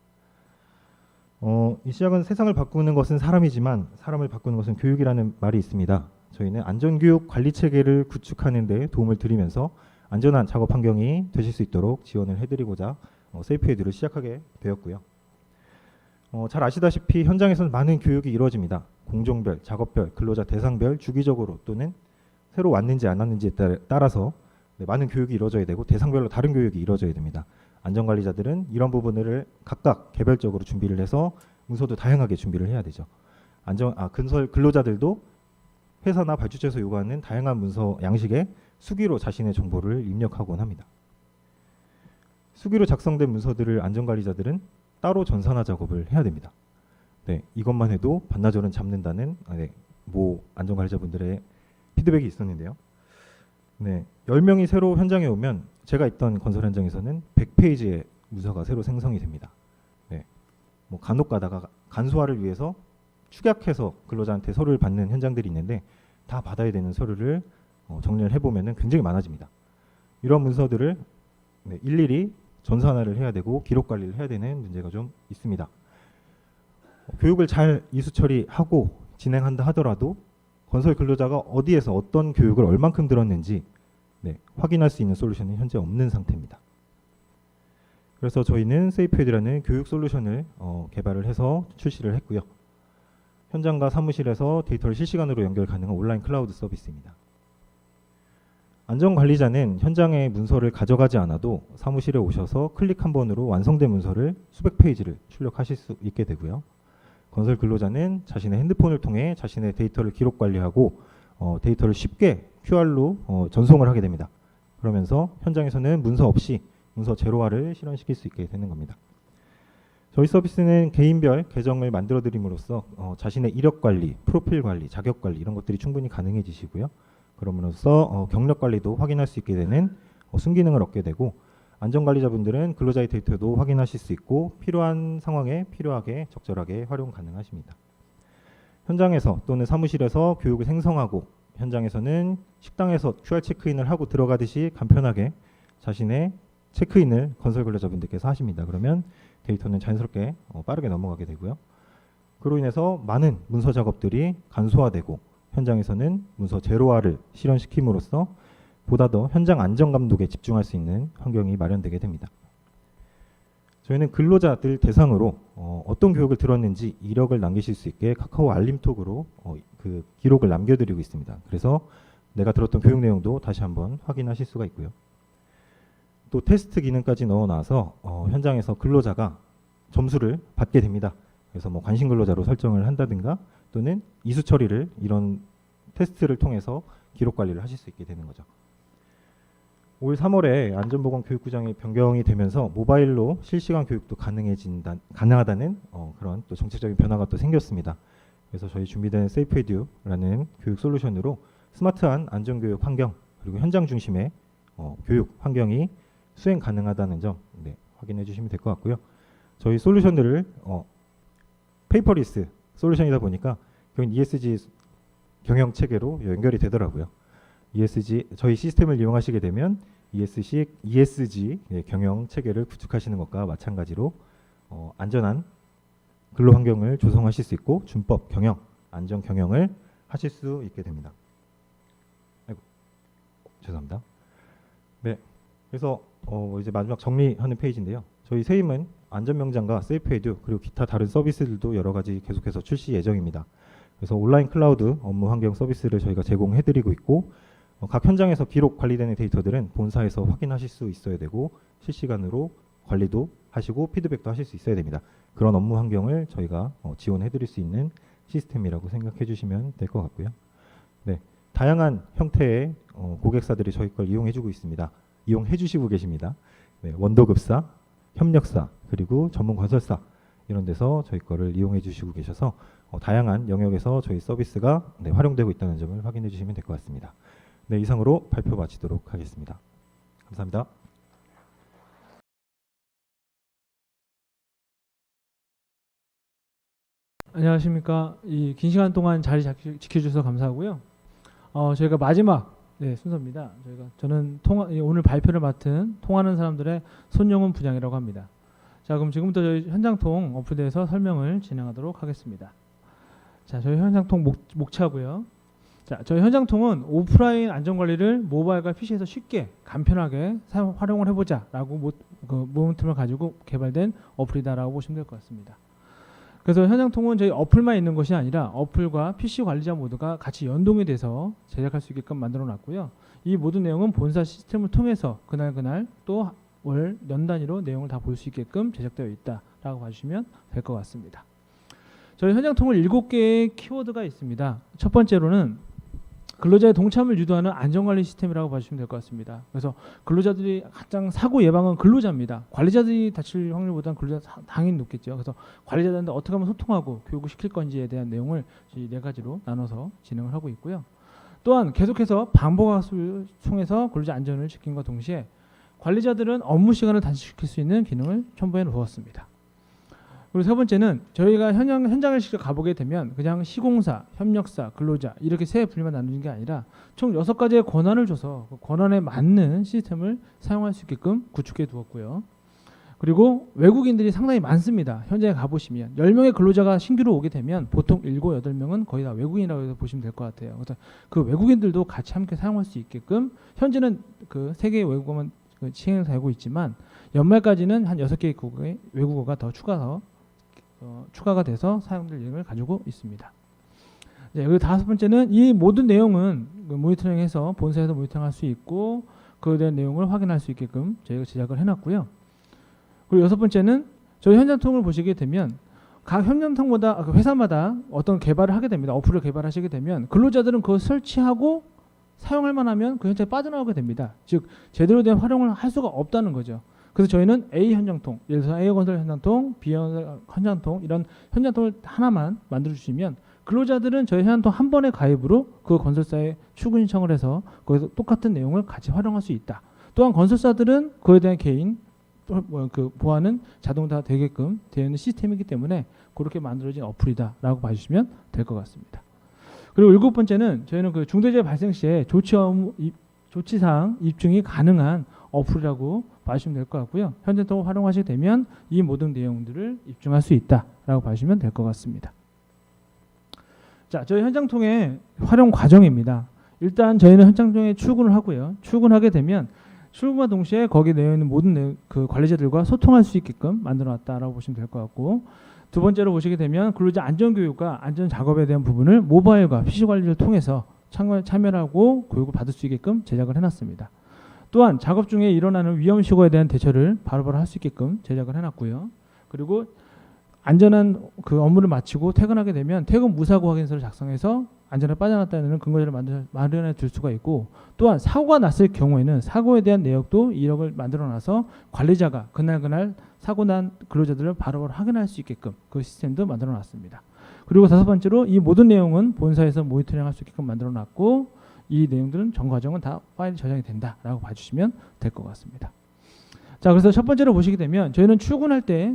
이 시작은 세상을 바꾸는 것은 사람이지만 사람을 바꾸는 것은 교육이라는 말이 있습니다. 저희는 안전교육 관리 체계를 구축하는 데 도움을 드리면서 안전한 작업 환경이 되실 수 있도록 지원을 해드리고자 세이프에듀를 시작하게 되었고요. 잘 아시다시피 현장에서는 많은 교육이 이루어집니다. 공종별, 작업별, 근로자 대상별 주기적으로 또는 새로 왔는지 안 왔는지에 따라서 많은 교육이 이루어져야 되고 대상별로 다른 교육이 이루어져야 됩니다. 안전관리자들은 이런 부분을 각각 개별적으로 준비를 해서 문서도 다양하게 준비를 해야 되죠. 건설 근로자들도 회사나 발주처에서 요구하는 다양한 문서 양식에 수기로 자신의 정보를 입력하곤 합니다. 수기로 작성된 문서들을 안전관리자들은 따로 전산화 작업을 해야 됩니다. 네, 이것만 해도 반나절은 잡는다는 모 안전관리자분들의 피드백이 있었는데요. 네, 10명이 새로 현장에 오면 제가 있던 건설 현장에서는 100페이지의 문서가 새로 생성이 됩니다. 네, 뭐 간혹 가다가 간소화를 위해서 축약해서 근로자한테 서류를 받는 현장들이 있는데 다 받아야 되는 서류를 정리를 해보면 굉장히 많아집니다. 이런 문서들을 일일이 전산화를 해야 되고 기록 관리를 해야 되는 문제가 좀 있습니다. 교육을 잘 이수 처리하고 진행한다 하더라도 건설 근로자가 어디에서 어떤 교육을 얼만큼 들었는지 확인할 수 있는 솔루션은 현재 없는 상태입니다. 그래서 저희는 세이프에듀라는 교육 솔루션을 개발을 해서 출시를 했고요. 현장과 사무실에서 데이터를 실시간으로 연결 가능한 온라인 클라우드 서비스입니다. 안전관리자는 현장의 문서를 가져가지 않아도 사무실에 오셔서 클릭 한 번으로 완성된 문서를 수백 페이지를 출력하실 수 있게 되고요. 건설 근로자는 자신의 핸드폰을 통해 자신의 데이터를 기록 관리하고 데이터를 쉽게 QR로 전송을 하게 됩니다. 그러면서 현장에서는 문서 없이 문서 제로화를 실현시킬 수 있게 되는 겁니다. 저희 서비스는 개인별 계정을 만들어 드림으로써 자신의 이력 관리, 프로필 관리, 자격 관리 이런 것들이 충분히 가능해지시고요. 그럼으로써 경력 관리도 확인할 수 있게 되는 순기능을 얻게 되고 안전관리자분들은 근로자의 데이터도 확인하실 수 있고 필요한 상황에 필요하게 적절하게 활용 가능하십니다. 현장에서 또는 사무실에서 교육을 생성하고 현장에서는 식당에서 QR 체크인을 하고 들어가듯이 간편하게 자신의 체크인을 건설 근로자분들께서 하십니다. 그러면 데이터는 자연스럽게 빠르게 넘어가게 되고요. 그로 인해서 많은 문서 작업들이 간소화되고 현장에서는 문서 제로화를 실현시킴으로써 보다 더 현장 안전 감독에 집중할 수 있는 환경이 마련되게 됩니다. 저희는 근로자들 대상으로 어떤 교육을 들었는지 이력을 남기실 수 있게 카카오 알림톡으로 그 기록을 남겨드리고 있습니다. 그래서 내가 들었던 교육 내용도 다시 한번 확인하실 수가 있고요. 또 테스트 기능까지 넣어놔서 현장에서 근로자가 점수를 받게 됩니다. 그래서 뭐 관심 근로자로 설정을 한다든가 또는 이수 처리를 이런 테스트를 통해서 기록 관리를 하실 수 있게 되는 거죠. 올 3월에 안전보건교육구장이 변경이 되면서 모바일로 실시간 교육도 가능하다는 그런 또 정책적인 변화가 또 생겼습니다. 그래서 저희 준비된 세이프에듀라는 교육 솔루션으로 스마트한 안전교육 환경 그리고 현장 중심의 교육 환경이 수행 가능하다는 점 확인해 주시면 될 것 같고요. 저희 솔루션들을 페이퍼리스 솔루션이다 보니까 ESG 경영 체계로 연결이 되더라고요. ESG 저희 시스템을 이용하시게 되면 ESG 경영 체계를 구축하시는 것과 마찬가지로 안전한 근로 환경을 조성하실 수 있고 준법 경영, 안전 경영을 하실 수 있게 됩니다. 아이고, 죄송합니다. 네, 그래서 이제 마지막 정리하는 페이지인데요. 저희 세임은 안전명장과 세이프에듀 그리고 기타 다른 서비스들도 여러 가지 계속해서 출시 예정입니다. 그래서 온라인 클라우드 업무 환경 서비스를 저희가 제공해드리고 있고 각 현장에서 기록 관리되는 데이터들은 본사에서 확인하실 수 있어야 되고 실시간으로 관리도 하시고 피드백도 하실 수 있어야 됩니다. 그런 업무 환경을 저희가 지원해드릴 수 있는 시스템이라고 생각해 주시면 될 것 같고요. 네, 다양한 형태의 고객사들이 저희 걸 이용해주고 있습니다. 이용해주시고 계십니다. 네, 원도급사, 협력사, 그리고 전문 건설사 이런 데서 저희 거를 이용해 주시고 계셔서 다양한 영역에서 저희 서비스가 활용되고 있다는 점을 확인해 주시면 될 것 같습니다. 네, 이상으로 발표 마치도록 하겠습니다. 감사합니다. 안녕하십니까. 이 긴 시간 동안 자리 지켜주셔서 감사하고요. 저희가 마지막 네, 순서입니다. 저는 오늘 발표를 맡은 통하는 사람들의 손영훈 부장이라고 합니다. 자, 그럼 지금부터 저희 현장통 어플에 대해서 설명을 진행하도록 하겠습니다. 자, 저희 현장통 목차고요. 자, 저희 현장통은 오프라인 안전관리를 모바일과 PC에서 쉽게 간편하게 활용을 해보자라고 모멘텀을 가지고 개발된 어플이다라고 보시면 될 것 같습니다. 그래서 현장통은 저희 어플만 있는 것이 아니라 어플과 PC 관리자 모두가 같이 연동이 돼서 제작할 수 있게끔 만들어 놨고요. 이 모든 내용은 본사 시스템을 통해서 그날 또 월 년 단위로 내용을 다 볼 수 있게끔 제작되어 있다라고 봐주시면 될 것 같습니다. 저희 현장통은 7개의 키워드가 있습니다. 첫 번째로는 근로자의 동참을 유도하는 안전관리 시스템이라고 봐주시면 될 것 같습니다. 그래서 근로자들이 가장 사고 예방은 근로자입니다. 관리자들이 다칠 확률보다는 근로자 당연히 높겠죠. 그래서 관리자들한테 어떻게 하면 소통하고 교육을 시킬 건지에 대한 내용을 이 4가지로 나눠서 진행을 하고 있고요. 또한 계속해서 반복학습을 통해서 근로자 안전을 지킴과 동시에 관리자들은 업무 시간을 단축시킬 수 있는 기능을 첨부해 놓았습니다. 그리고 세 번째는 저희가 현장을 직접 가보게 되면 그냥 시공사, 협력사, 근로자 이렇게 세 분류만 나누는 게 아니라 총 6가지의 권한을 줘서 그 권한에 맞는 시스템을 사용할 수 있게끔 구축해 두었고요. 그리고 외국인들이 상당히 많습니다. 현장에 가보시면 10명의 근로자가 신규로 오게 되면 보통 7, 8명은 거의 다 외국인이라고 해서 보시면 될 것 같아요. 그래서 그 외국인들도 같이 함께 사용할 수 있게끔 현재는 그 3개의 외국어만 시행되고 있지만 연말까지는 한 6개의 외국어가 더 추가가 돼서 사용될 예정을 가지고 있습니다. 네, 그리고 5번째는 이 모든 내용은 모니터링해서 본사에서 모니터링할 수 있고 그에 대한 내용을 확인할 수 있게끔 저희가 제작을 해놨고요. 그리고 6번째는 저희 현장통을 보시게 되면 각 현장통마다 회사마다 어떤 개발을 하게 됩니다. 어플을 개발하시게 되면 근로자들은 그걸 설치하고 사용할 만하면 그 현장에 빠져나오게 됩니다. 즉 제대로 된 활용을 할 수가 없다는 거죠. 그래서 저희는 A 현장통, 예를 들어서 A건설 현장통, B 현장통 이런 현장통을 하나만 만들어 주시면 근로자들은 저희 현장통 한 번의 가입으로 그 건설사에 출근 신청을 해서 거기서 똑같은 내용을 같이 활용할 수 있다. 또한 건설사들은 그에 대한 개인 그 보안은 자동 다 되게끔 되어 있는 시스템이기 때문에 그렇게 만들어진 어플이다라고 봐주시면 될 것 같습니다. 그리고 7번째는 저희는 그 중대재해 발생 시에 조치사항 입증이 가능한 어플이라고 봐주시면 될 것 같고요. 현장통을 활용하시게 되면 이 모든 내용들을 입증할 수 있다라고 봐주시면 될 것 같습니다. 자, 저희 현장통의 활용 과정입니다. 일단 저희는 현장통에 출근을 하고요. 출근하게 되면 출근과 동시에 거기에 내어 있는 모든 그 관리자들과 소통할 수 있게끔 만들어놨다라고 보시면 될 것 같고, 두 번째로 보시게 되면 근로자 안전교육과 안전작업에 대한 부분을 모바일과 PC 관리를 통해서 참여하고 교육을 받을 수 있게끔 제작을 해놨습니다. 또한 작업 중에 일어나는 위험시고에 대한 대처를 바로바로 할 수 있게끔 제작을 해놨고요. 그리고 안전한 그 업무를 마치고 퇴근하게 되면 퇴근 무사고 확인서를 작성해서 안전하게 빠져나왔다는 근거자를 마련해 둘 수가 있고, 또한 사고가 났을 경우에는 사고에 대한 내역도 이력을 만들어놔서 관리자가 그날 사고 난 근로자들을 바로바로 확인할 수 있게끔 그 시스템도 만들어놨습니다. 그리고 5번째로 이 모든 내용은 본사에서 모니터링할 수 있게끔 만들어놨고, 이 내용들은 전 과정은 다 파일이 저장이 된다라고 봐주시면 될 것 같습니다. 자, 그래서 첫 번째로 보시게 되면 저희는 출근할 때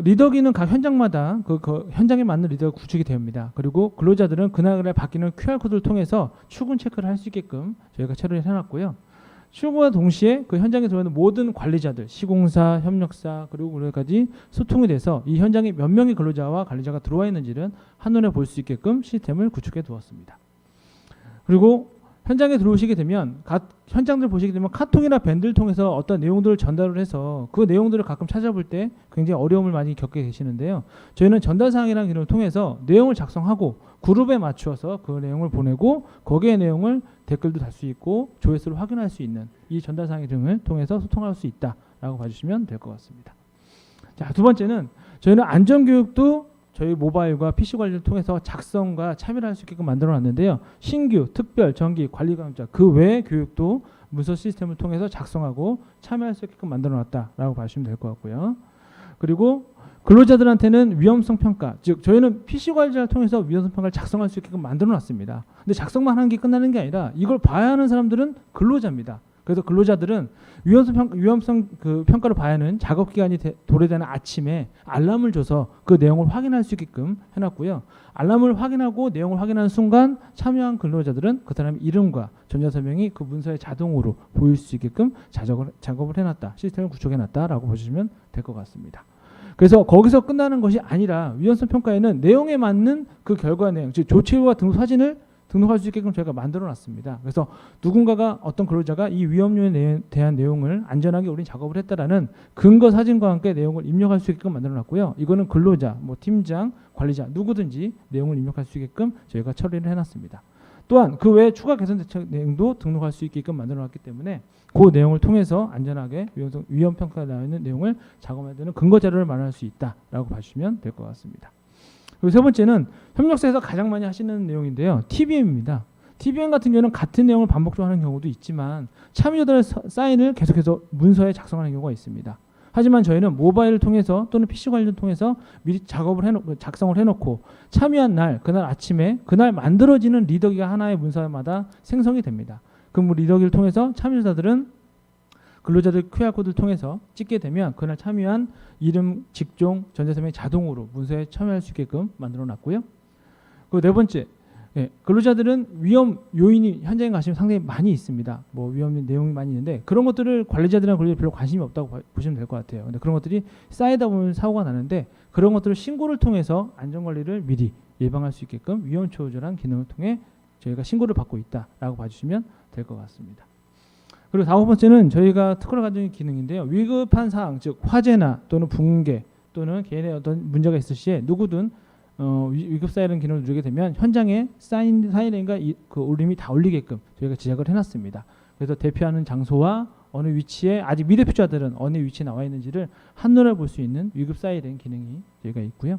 리더기는 각 현장마다 그 현장에 맞는 리더가 구축이 됩니다. 그리고 근로자들은 그날 바뀌는 QR코드를 통해서 출근 체크를 할 수 있게끔 저희가 처리를 해놨고요. 출근과 동시에 그 현장에 들어오는 모든 관리자들, 시공사, 협력사 그리고 그까지 소통이 돼서 이 현장에 몇 명의 근로자와 관리자가 들어와 있는지는 한눈에 볼 수 있게끔 시스템을 구축해 두었습니다. 그리고 현장에 들어오시게 되면 현장들 보시게 되면 카톡이나 밴드를 통해서 어떤 내용들을 전달을 해서 그 내용들을 가끔 찾아볼 때 굉장히 어려움을 많이 겪게 계시는데요. 저희는 전달사항이라는 기능을 통해서 내용을 작성하고 그룹에 맞추어서 그 내용을 보내고 거기에 내용을 댓글도 달 수 있고 조회수를 확인할 수 있는 이 전달사항 등을 통해서 소통할 수 있다라고 봐주시면 될 것 같습니다. 자, 두 번째는 저희는 안전교육도 저희 모바일과 PC 관리를 통해서 작성과 참여를 할 수 있게끔 만들어놨는데요. 신규, 특별, 정기, 관리 강좌 그 외의 교육도 문서 시스템을 통해서 작성하고 참여할 수 있게끔 만들어놨다라고 봐주시면 될 것 같고요. 그리고 근로자들한테는 위험성 평가, 즉 저희는 PC 관리자를 통해서 위험성 평가를 작성할 수 있게끔 만들어놨습니다. 근데 작성만 하는 게 끝나는 게 아니라 이걸 봐야 하는 사람들은 근로자입니다. 그래서 근로자들은 위험성 그 평가를 봐야 하는 작업 기간이 도래되는 아침에 알람을 줘서 그 내용을 확인할 수 있게끔 해놨고요. 알람을 확인하고 내용을 확인하는 순간 참여한 근로자들은 그 사람의 이름과 전자서명이 그 문서에 자동으로 보일 수 있게끔 작업을 해놨다. 시스템을 구축해놨다라고 보시면 될 것 같습니다. 그래서 거기서 끝나는 것이 아니라 위험성 평가에는 내용에 맞는 그 결과 내용, 즉 조치와 등록 사진을 등록할 수 있게끔 저희가 만들어놨습니다. 그래서 누군가가 어떤 근로자가 이 위험률에 대한 내용을 안전하게 우린 작업을 했다라는 근거 사진과 함께 내용을 입력할 수 있게끔 만들어놨고요. 이거는 근로자, 뭐 팀장, 관리자 누구든지 내용을 입력할 수 있게끔 저희가 처리를 해놨습니다. 또한 그 외에 추가 개선 대책 내용도 등록할 수 있게끔 만들어놨기 때문에 그 내용을 통해서 안전하게 위험 평가에 나와 있는 내용을 작업해야 되는 근거 자료를 마련할 수 있다라고 봐주시면 될 것 같습니다. 그리고 세 번째는 협력사에서 가장 많이 하시는 내용인데요. TBM입니다. TBM 같은 경우는 같은 내용을 반복적으로 하는 경우도 있지만 참여자들의 사인을 계속해서 문서에 작성하는 경우가 있습니다. 하지만 저희는 모바일을 통해서 또는 PC 관리를 통해서 미리 작성을 해놓고 참여한 날, 그날 아침에 그날 만들어지는 리더기가 하나의 문서마다 생성이 됩니다. 그 리더기를 통해서 참여자들은 근로자들 QR코드를 통해서 찍게 되면 그날 참여한 이름, 직종, 전자서명이 자동으로 문서에 참여할 수 있게끔 만들어놨고요. 그리고 네 번째, 근로자들은 위험 요인이 현장에 가시면 상당히 많이 있습니다. 뭐 위험 내용이 많이 있는데 그런 것들을 관리자들이나 근로자들 별로 관심이 없다고 보시면 될 것 같아요. 근데 그런 것들이 쌓이다 보면 사고가 나는데 그런 것들을 신고를 통해서 안전관리를 미리 예방할 수 있게끔 위험 초절한 기능을 통해 저희가 신고를 받고 있다라고 봐주시면 될 것 같습니다. 그리고 다섯 번째는 저희가 특허를 가진 기능인데요. 위급한 사항, 즉 화재나 또는 붕괴 또는 개인의 어떤 문제가 있을 시에 누구든 위급 사이렌 기능을 누르게 되면 현장에 사이렌과 그 울림이 다 울리게끔 저희가 제작을 해놨습니다. 그래서 대피하는 장소와 어느 위치에 아직 미대표자들은 어느 위치에 나와 있는지를 한눈에 볼 수 있는 위급 사이렌 기능이 저희가 있고요.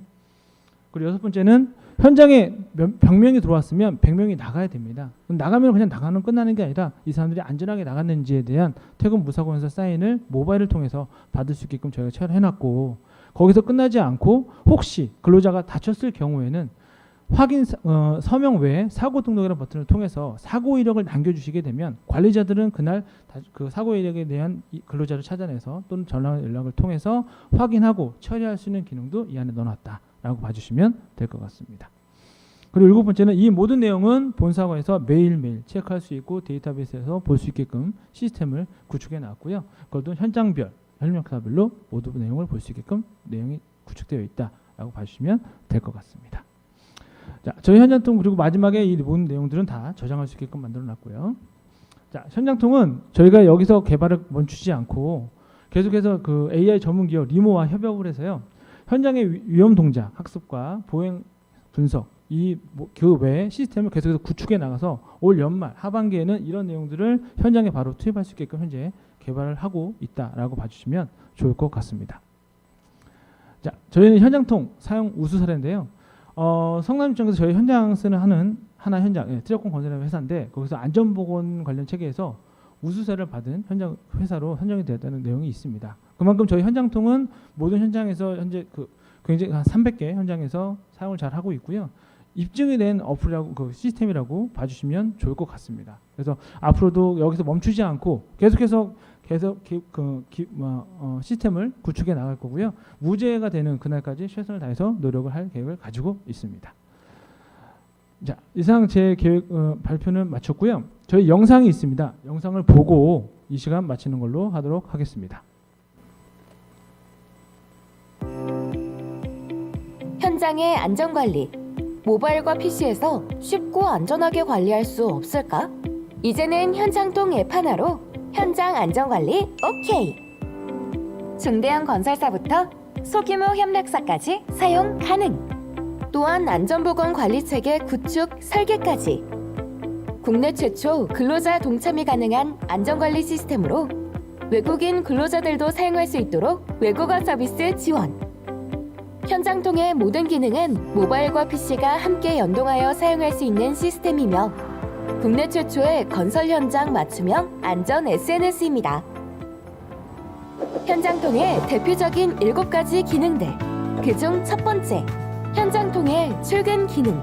그리고 여섯 번째는 현장에 100명이 들어왔으면 100명이 나가야 됩니다. 나가면 그냥 나가는 끝나는 게 아니라 이 사람들이 안전하게 나갔는지에 대한 퇴근 무사고에서 사인을 모바일을 통해서 받을 수 있게끔 저희가 처리해놨고 거기서 끝나지 않고 혹시 근로자가 다쳤을 경우에는 확인 서명 외에 사고 등록이라는 버튼을 통해서 사고 이력을 남겨주시게 되면 관리자들은 그날 그 사고 이력에 대한 근로자를 찾아내서 또는 전화 연락을 통해서 확인하고 처리할 수 있는 기능도 이 안에 넣어놨다라고 봐주시면 될 것 같습니다. 그리고 일곱 번째는 이 모든 내용은 본사과에서 매일매일 체크할 수 있고 데이터베이스에서 볼 수 있게끔 시스템을 구축해 놨고요. 그것도 현장별, 협력사별로 모두 내용을 볼 수 있게끔 내용이 구축되어 있다라고 봐주시면 될 것 같습니다. 자, 저희 현장통 그리고 마지막에 이 모든 내용들은 다 저장할 수 있게끔 만들어놨고요. 자, 현장통은 저희가 여기서 개발을 멈추지 않고 계속해서 그 AI 전문 기업 리모와 협업을 해서요. 현장의 위험 동작 학습과 보행 분석 그 외에 시스템을 계속해서 구축해 나가서 올 연말 하반기에는 이런 내용들을 현장에 바로 투입할 수 있게끔 현재 개발을 하고 있다라고 봐주시면 좋을 것 같습니다. 자, 저희는 현장통 사용 우수 사례인데요. 성남시청에서 저희 현장 쓰는 하나 현장 트럭공 건설의 회사인데 거기서 안전보건 관련 체계에서 우수사를 받은 현장 회사로 선정이 되었다는 내용이 있습니다. 그만큼 저희 현장통은 모든 현장에서 현재 굉장히 한 300개 현장에서 사용을 잘 하고 있고요. 입증이 된 어플이라고 그 시스템이라고 봐주시면 좋을 것 같습니다. 그래서 앞으로도 여기서 멈추지 않고 계속해서 시스템을 구축해 나갈 거고요. 무죄가 되는 그날까지 최선을 다해서 노력을 할 계획을 가지고 있습니다. 자, 이상 제 계획 발표는 마쳤고요. 저희 영상이 있습니다. 영상을 보고 이 시간 마치는 걸로 하도록 하겠습니다. 현장의 안전관리. 모바일과 PC에서 쉽고 안전하게 관리할 수 없을까? 이제는 현장통 앱 하나로 현장 안전관리 오케이! 중대형 건설사부터 소규모 협력사까지 사용 가능! 또한 안전보건 관리체계 구축 설계까지! 국내 최초 근로자 동참이 가능한 안전관리 시스템으로 외국인 근로자들도 사용할 수 있도록 외국어 서비스 지원! 현장통의 모든 기능은 모바일과 PC가 함께 연동하여 사용할 수 있는 시스템이며 국내 최초의 건설 현장 맞춤형 안전 SNS입니다. 현장통의 대표적인 7가지 기능들. 그중 첫 번째, 현장통의 출근 기능.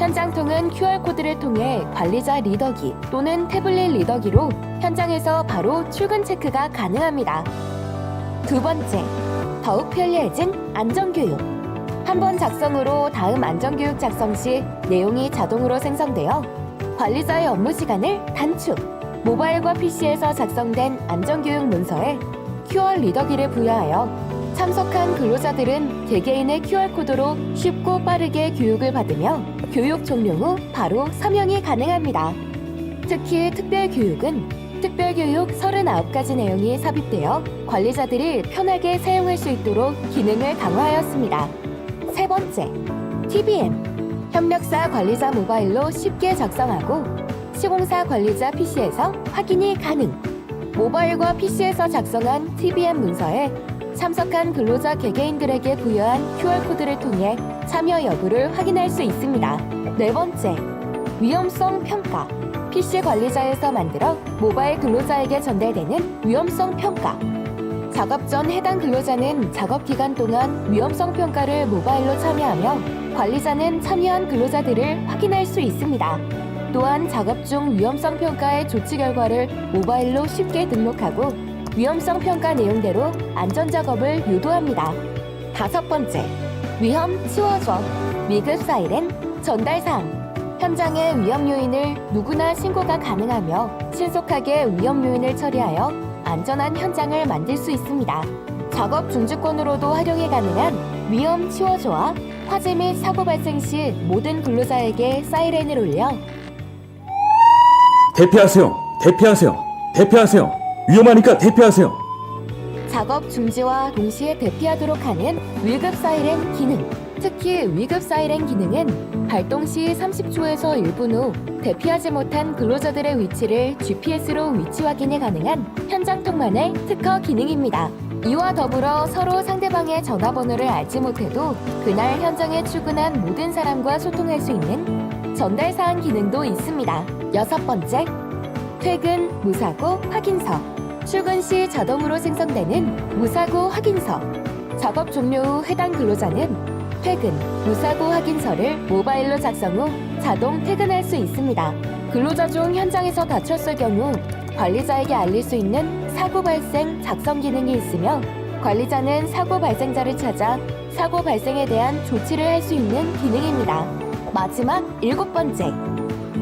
현장통은 QR코드를 통해 관리자 리더기 또는 태블릿 리더기로 현장에서 바로 출근 체크가 가능합니다. 두 번째, 더욱 편리해진 안전교육. 한 번 작성으로 다음 안전교육 작성 시 내용이 자동으로 생성되어 관리자의 업무 시간을 단축. 모바일과 PC에서 작성된 안전교육 문서에 QR 리더기를 부여하여 참석한 근로자들은 개개인의 QR코드로 쉽고 빠르게 교육을 받으며 교육 종료 후 바로 서명이 가능합니다. 특히 특별교육은 특별교육 39가지 내용이 삽입되어 관리자들이 편하게 사용할 수 있도록 기능을 강화하였습니다. 세 번째, TBM. 협력사 관리자 모바일로 쉽게 작성하고 시공사 관리자 PC에서 확인이 가능. 모바일과 PC에서 작성한 TBM 문서에 참석한 근로자 개개인들에게 부여한 QR코드를 통해 참여 여부를 확인할 수 있습니다. 네 번째, 위험성 평가. PC 관리자에서 만들어 모바일 근로자에게 전달되는 위험성 평가. 작업 전 해당 근로자는 작업 기간 동안 위험성 평가를 모바일로 참여하며 관리자는 참여한 근로자들을 확인할 수 있습니다. 또한 작업 중 위험성 평가의 조치 결과를 모바일로 쉽게 등록하고 위험성 평가 내용대로 안전 작업을 유도합니다. 다섯 번째, 위험 치워줘. 위급 사이렌 전달 사항. 현장의 위험 요인을 누구나 신고가 가능하며 신속하게 위험 요인을 처리하여 안전한 현장을 만들 수 있습니다. 작업 중지권으로도 활용이 가능한 위험 치워줘와 화재 및 사고 발생 시 모든 근로자에게 사이렌을 울려 대피하세요. 대피하세요. 대피하세요. 위험하니까 대피하세요. 작업 중지와 동시에 대피하도록 하는 위급 사이렌 기능. 특히 위급 사이렌 기능은 발동 시 30초에서 1분 후 대피하지 못한 근로자들의 위치를 GPS로 위치 확인이 가능한 현장통만의 특허 기능입니다. 이와 더불어 서로 상대방의 전화번호를 알지 못해도 그날 현장에 출근한 모든 사람과 소통할 수 있는 전달사항 기능도 있습니다. 여섯 번째, 퇴근 무사고 확인서. 출근 시 자동으로 생성되는 무사고 확인서. 작업 종료 후 해당 근로자는 퇴근, 무사고 확인서를 모바일로 작성 후 자동 퇴근할 수 있습니다. 근로자 중 현장에서 다쳤을 경우 관리자에게 알릴 수 있는 사고 발생 작성 기능이 있으며 관리자는 사고 발생자를 찾아 사고 발생에 대한 조치를 할 수 있는 기능입니다. 마지막 일곱 번째,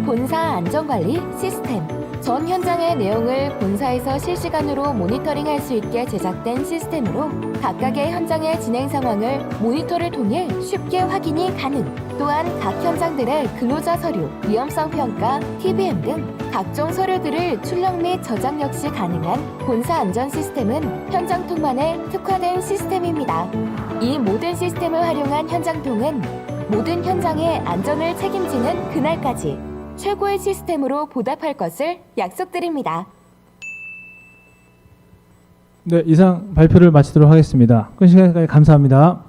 본사 안전관리 시스템. 전 현장의 내용을 본사에서 실시간으로 모니터링할 수 있게 제작된 시스템으로 각각의 현장의 진행 상황을 모니터를 통해 쉽게 확인이 가능. 또한 각 현장들의 근로자 서류, 위험성 평가, TBM 등 각종 서류들을 출력 및 저장 역시 가능한 본사 안전 시스템은 현장통만의 특화된 시스템입니다. 이 모든 시스템을 활용한 현장통은 모든 현장의 안전을 책임지는 그날까지 최고의 시스템으로 보답할 것을 약속드립니다. 네, 이상 발표를 마치도록 하겠습니다. 큰 시간까지 감사합니다.